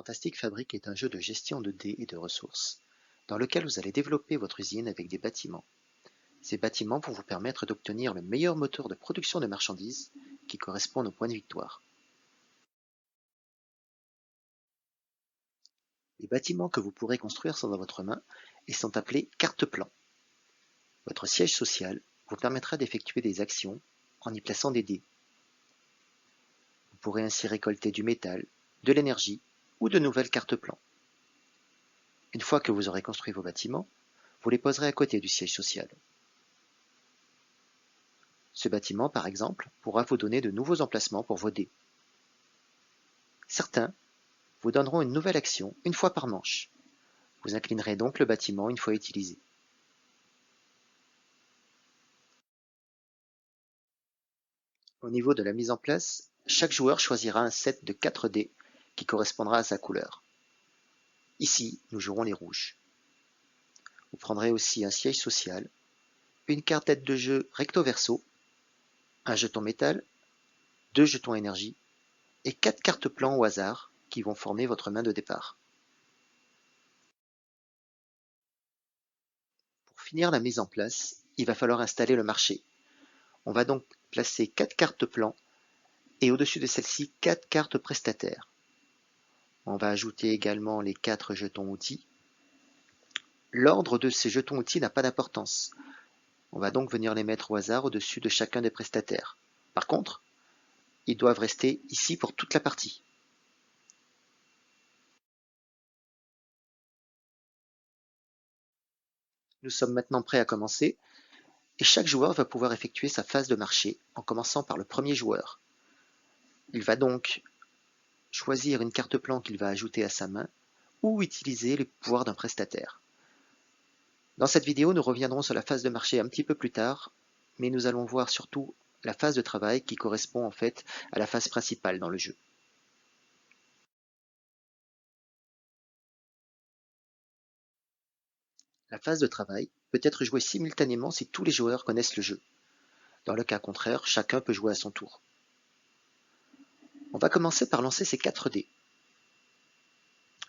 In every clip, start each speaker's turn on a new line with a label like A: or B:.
A: Fantastic Fabric est un jeu de gestion de dés et de ressources, dans lequel vous allez développer votre usine avec des bâtiments. Ces bâtiments vont vous permettre d'obtenir le meilleur moteur de production de marchandises qui correspond au point de victoire. Les bâtiments que vous pourrez construire sont dans votre main et sont appelés carte-plan. Votre siège social vous permettra d'effectuer des actions en y plaçant des dés. Vous pourrez ainsi récolter du métal, de l'énergie ou de nouvelles cartes-plan. Une fois que vous aurez construit vos bâtiments, vous les poserez à côté du siège social. Ce bâtiment, par exemple, pourra vous donner de nouveaux emplacements pour vos dés. Certains vous donneront une nouvelle action une fois par manche. Vous inclinerez donc le bâtiment une fois utilisé. Au niveau de la mise en place, chaque joueur choisira un set de 4 dés qui correspondra à sa couleur. Ici, nous jouerons les rouges. Vous prendrez aussi un siège social, une carte d'aide de jeu recto verso, un jeton métal, 2 jetons énergie et 4 cartes plan au hasard qui vont former votre main de départ. Pour finir la mise en place, il va falloir installer le marché. On va donc placer 4 cartes plan et au-dessus de celles-ci 4 cartes prestataires. On va ajouter également les 4 jetons outils. L'ordre de ces jetons outils n'a pas d'importance. On va donc venir les mettre au hasard au-dessus de chacun des prestataires. Par contre, ils doivent rester ici pour toute la partie. Nous sommes maintenant prêts à commencer et chaque joueur va pouvoir effectuer sa phase de marché en commençant par le premier joueur. Il va donc choisir une carte plan qu'il va ajouter à sa main ou utiliser les pouvoirs d'un prestataire. Dans cette vidéo, nous reviendrons sur la phase de marché un petit peu plus tard, mais nous allons voir surtout la phase de travail qui correspond en fait à la phase principale dans le jeu. La phase de travail peut être jouée simultanément si tous les joueurs connaissent le jeu. Dans le cas contraire, chacun peut jouer à son tour. On va commencer par lancer ses 4 dés.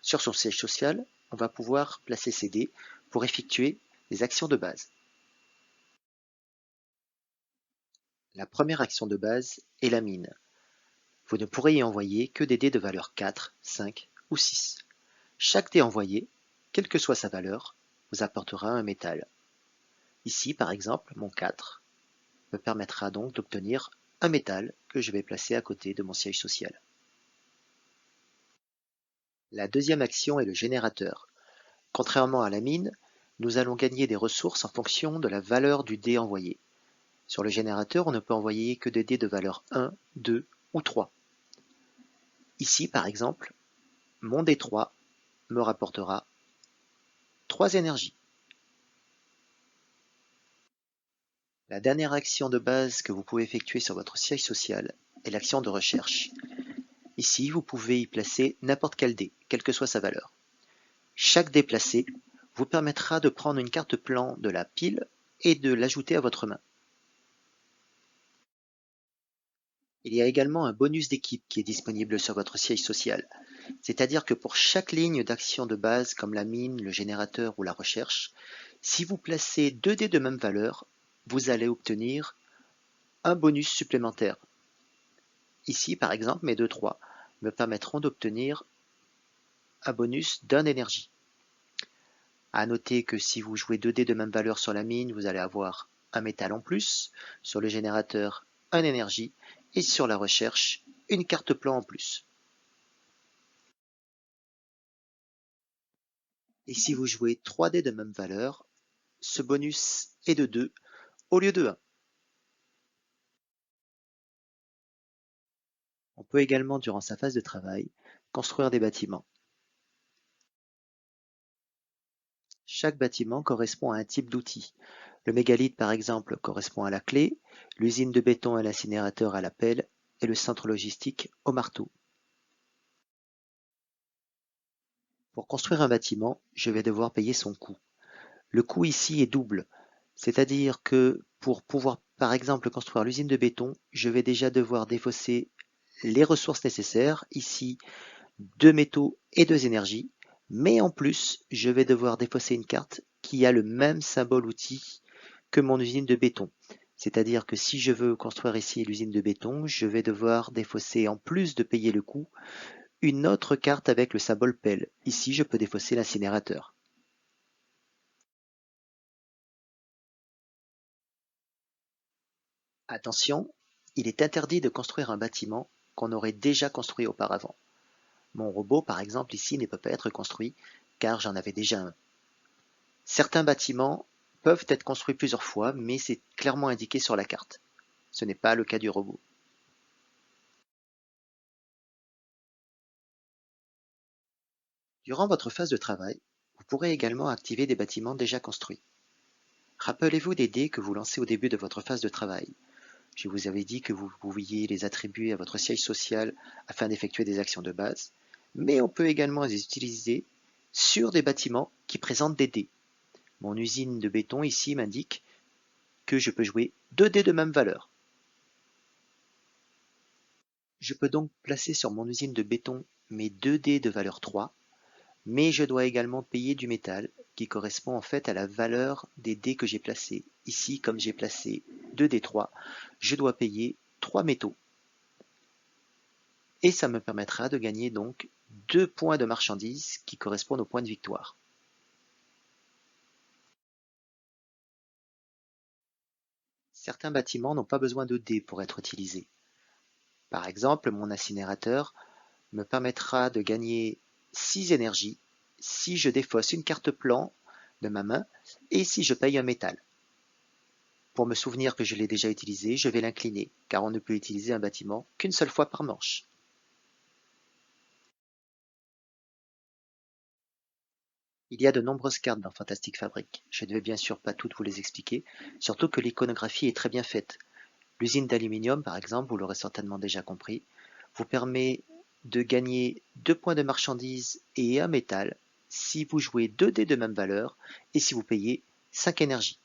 A: Sur son siège social, on va pouvoir placer ses dés pour effectuer les actions de base. La première action de base est la mine. Vous ne pourrez y envoyer que des dés de valeur 4, 5 ou 6. Chaque dé envoyé, quelle que soit sa valeur, vous apportera un métal. Ici, par exemple, mon 4 me permettra donc d'obtenir un métal que je vais placer à côté de mon siège social. La deuxième action est le générateur. Contrairement à la mine, nous allons gagner des ressources en fonction de la valeur du dé envoyé. Sur le générateur, on ne peut envoyer que des dés de valeur 1, 2 ou 3. Ici, par exemple, mon dé 3 me rapportera 3 énergies. La dernière action de base que vous pouvez effectuer sur votre siège social est l'action de recherche. Ici, vous pouvez y placer n'importe quel dé, quelle que soit sa valeur. Chaque dé placé vous permettra de prendre une carte plan de la pile et de l'ajouter à votre main. Il y a également un bonus d'équipe qui est disponible sur votre siège social. C'est-à-dire que pour chaque ligne d'action de base comme la mine, le générateur ou la recherche, si vous placez 2 dés de même valeur, vous allez obtenir un bonus supplémentaire. Ici, par exemple, mes 2-3 me permettront d'obtenir un bonus d'un énergie. À noter que si vous jouez 2 dés de même valeur sur la mine, vous allez avoir un métal en plus, sur le générateur, un énergie, et sur la recherche, une carte plan en plus. Et si vous jouez 3 dés de même valeur, ce bonus est de 2 au lieu de 1. On peut également, durant sa phase de travail, construire des bâtiments. Chaque bâtiment correspond à un type d'outil. Le mégalithe, par exemple, correspond à la clé, l'usine de béton et l'incinérateur à la pelle, et le centre logistique au marteau. Pour construire un bâtiment, je vais devoir payer son coût. Le coût ici est double, c'est-à-dire que pour pouvoir par exemple construire l'usine de béton, je vais déjà devoir défausser les ressources nécessaires, ici 2 métaux et 2 énergies, mais en plus, je vais devoir défausser une carte qui a le même symbole outil que mon usine de béton. C'est-à-dire que si je veux construire ici l'usine de béton, je vais devoir défausser, en plus de payer le coût, une autre carte avec le symbole pelle. Ici, je peux défausser l'incinérateur. Attention, il est interdit de construire un bâtiment qu'on aurait déjà construit auparavant. Mon robot, par exemple, ici ne peut pas être construit car j'en avais déjà un. Certains bâtiments peuvent être construits plusieurs fois, mais c'est clairement indiqué sur la carte. Ce n'est pas le cas du robot. Durant votre phase de travail, vous pourrez également activer des bâtiments déjà construits. Rappelez-vous des dés que vous lancez au début de votre phase de travail. Je vous avais dit que vous pouviez les attribuer à votre siège social afin d'effectuer des actions de base, mais on peut également les utiliser sur des bâtiments qui présentent des dés. Mon usine de béton ici m'indique que je peux jouer 2 dés de même valeur. Je peux donc placer sur mon usine de béton mes 2 dés de valeur 3, mais je dois également payer du métal qui correspond en fait à la valeur des dés que j'ai placés. Ici, comme j'ai placé 2 dés 3, je dois payer 3 métaux. Et ça me permettra de gagner donc 2 points de marchandises qui correspondent aux points de victoire. Certains bâtiments n'ont pas besoin de dés pour être utilisés. Par exemple, mon incinérateur me permettra de gagner 6 énergies si je défausse une carte plan de ma main et si je paye un métal. Pour me souvenir que je l'ai déjà utilisé, je vais l'incliner, car on ne peut utiliser un bâtiment qu'une seule fois par manche. Il y a de nombreuses cartes dans Fantastic Fabric. Je ne vais bien sûr pas toutes vous les expliquer, surtout que l'iconographie est très bien faite. L'usine d'aluminium, par exemple, vous l'aurez certainement déjà compris, vous permet de gagner 2 points de marchandises et un métal si vous jouez 2 dés de même valeur et si vous payez 5 énergies.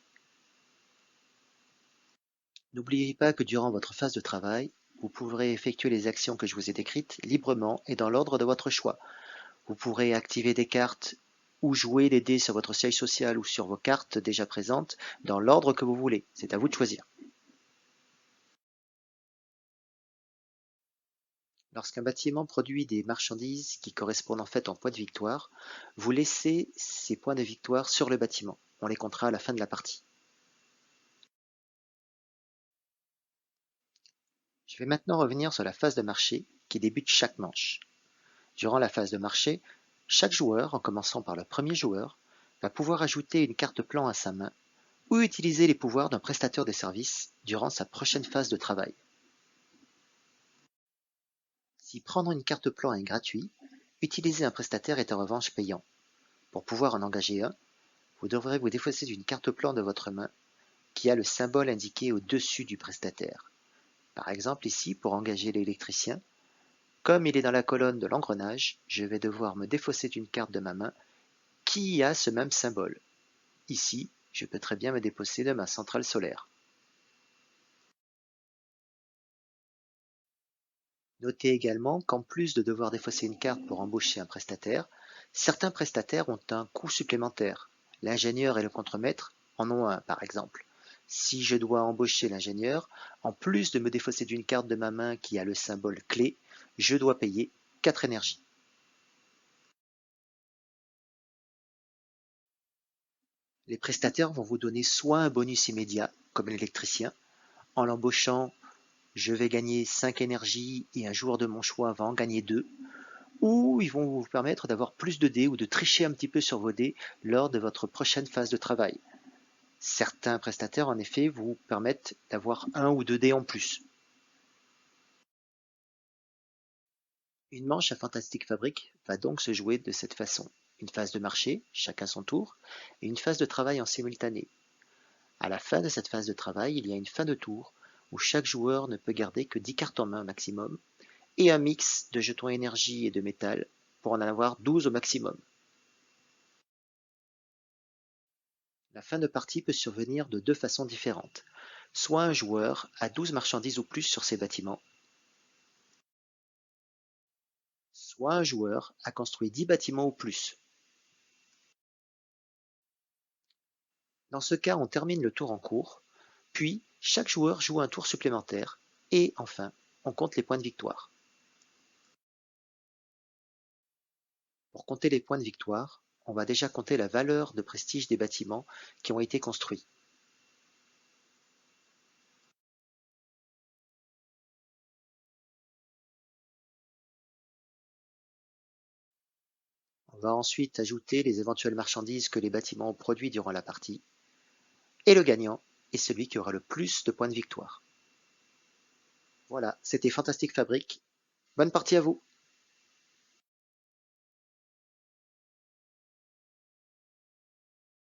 A: N'oubliez pas que durant votre phase de travail, vous pourrez effectuer les actions que je vous ai décrites librement et dans l'ordre de votre choix. Vous pourrez activer des cartes ou jouer des dés sur votre siège social ou sur vos cartes déjà présentes dans l'ordre que vous voulez. C'est à vous de choisir. Lorsqu'un bâtiment produit des marchandises qui correspondent en fait en points de victoire, vous laissez ces points de victoire sur le bâtiment. On les comptera à la fin de la partie. Je vais maintenant revenir sur la phase de marché qui débute chaque manche. Durant la phase de marché, chaque joueur, en commençant par le premier joueur, va pouvoir ajouter une carte plan à sa main ou utiliser les pouvoirs d'un prestataire de services durant sa prochaine phase de travail. Si prendre une carte plan est gratuit, utiliser un prestataire est en revanche payant. Pour pouvoir en engager un, vous devrez vous défausser d'une carte plan de votre main qui a le symbole indiqué au-dessus du prestataire. Par exemple ici, pour engager l'électricien, comme il est dans la colonne de l'engrenage, je vais devoir me défausser d'une carte de ma main qui a ce même symbole. Ici, je peux très bien me défausser de ma centrale solaire. Notez également qu'en plus de devoir défausser une carte pour embaucher un prestataire, certains prestataires ont un coût supplémentaire. L'ingénieur et le contremaître en ont un, par exemple. Si je dois embaucher l'ingénieur, en plus de me défausser d'une carte de ma main qui a le symbole clé, je dois payer 4 énergies. Les prestataires vont vous donner soit un bonus immédiat, comme l'électricien, en l'embauchant, je vais gagner 5 énergies et un joueur de mon choix va en gagner 2, ou ils vont vous permettre d'avoir plus de dés ou de tricher un petit peu sur vos dés lors de votre prochaine phase de travail. Certains prestataires, en effet, vous permettent d'avoir 1 ou 2 dés en plus. Une manche à Fantastic Fabric va donc se jouer de cette façon. Une phase de marché, chacun son tour, et une phase de travail en simultané. À la fin de cette phase de travail, il y a une fin de tour où chaque joueur ne peut garder que 10 cartes en main maximum et un mix de jetons énergie et de métal pour en avoir 12 au maximum. La fin de partie peut survenir de 2 façons différentes. Soit un joueur a 12 marchandises ou plus sur ses bâtiments, soit un joueur a construit 10 bâtiments ou plus. Dans ce cas, on termine le tour en cours, puis chaque joueur joue un tour supplémentaire, et enfin, on compte les points de victoire. Pour compter les points de victoire, on va déjà compter la valeur de prestige des bâtiments qui ont été construits. On va ensuite ajouter les éventuelles marchandises que les bâtiments ont produits durant la partie, et le gagnant est celui qui aura le plus de points de victoire. Voilà, c'était Fantastic Fabric. Bonne partie à vous!